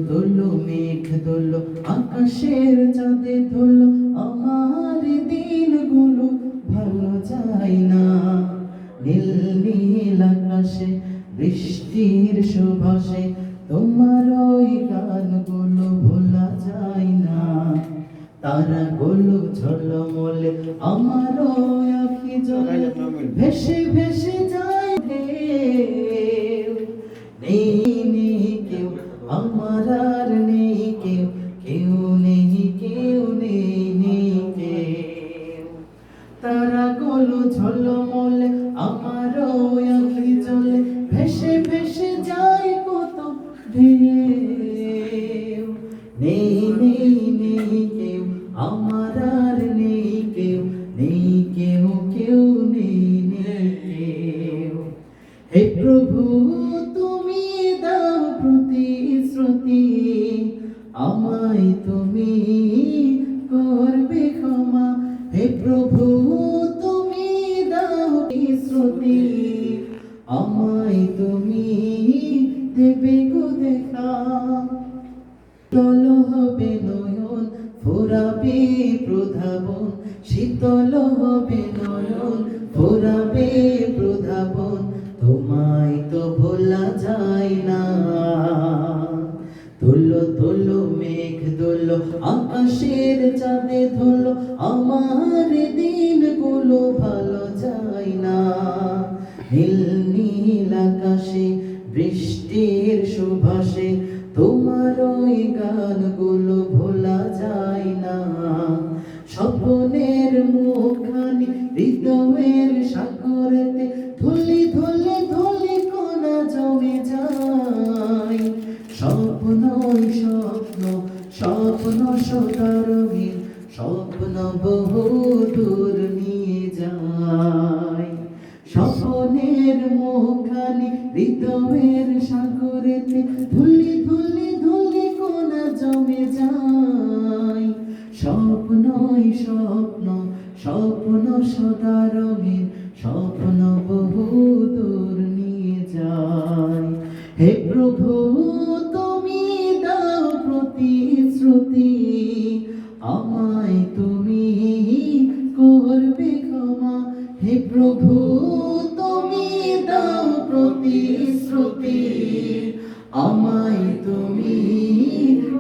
তোলো মেঘ দোলো আকাশের চাঁদে ধরলো আমার দিনগুলো ভালো যায় না। নীল নীল আকাশে বৃষ্টির সুভাষে তোমার ওই গানগুলো ভোলা যায় না। তারাগুলো ঝলমলে আমার আঁখি জলে ভেসে ভেসে যায় ঢেউ। নেই নেই কেউ আমার আর নেই কেউ, কেউ নেই কেউ নেই নেই কেউ। তারাগুলো ঝলমলে আমার আঁখি জলে ভেসে ভেসে যায় কত ঢেউ। নেই নেই নেই কেউ আমার আর নেই কেউ, নেই কেউ কেউ নেই নেই কেউ। হে প্রভু তুমি দাও প্রতিশ্রুতি, আমায় তুমি করবে ক্ষমা। হে প্রভু তুমি দাও প্রতিশ্রুতি, আমায় তুমি দেবে গো দেখা। শীতল হবে নয়ন ফোরাবে প্রধাবন, শীতল হবে নয়ন ফোরাবে প্রধাবন, তোমায় তো ভোলা যায় না। তোলো তোলো মেঘ দোলো আকাশের চাঁদে ধরলো আমার দিনগুলো ভালো যায় না। নীল নীল আকাশে বৃষ্টির সুভাষে তোমার ওই গানগুলো ভোলা যায় না। স্বপ্নের মুখখানি হৃদয়ের সাগরেতে ধুলি ধুলি ধুলি কোনা জমে যায়। স্বপ্নই স্বপ্ন স্বপ্ন সদারঙের স্বপ্ন বহু দূর নিয়ে যায়। স্বপ্নের মুখখানি হৃদয়ের সাগরেতে ধুলি ধুলি ধুলি কোনা জমে যায়। স্বপ্নই স্বপ্ন স্বপ্ন সদা রঙের স্বপ্ন বহু দূর নিয়ে যায়। হে প্রভু তুমি দাও প্রতিশ্রুতি, আমায় তুমি করবে ক্ষমা। হে প্রভু তুমি দাও প্রতিশ্রুতি, আমায় তুমি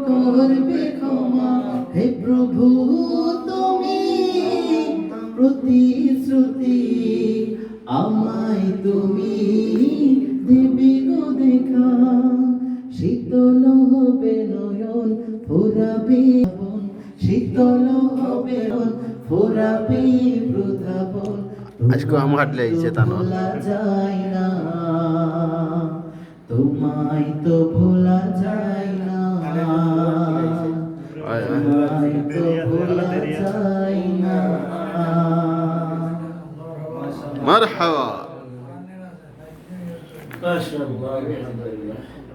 করবে ক্ষমা। হে প্রভু তুমি প্রতিশ্রুতি, আমায় তুমি দেবে গো দেখা। শীতল হবে নয়ন ফোরাবে বন, শীতল হবে ফোরাবে প্রধাবন, আজকে আমার লেগেছে তা নয়। ভোলা যায় না, তোমায় তো ভোলা যায় না, তোমায় তো ভোলা যায় না। মারহাবা। ما شاء الله.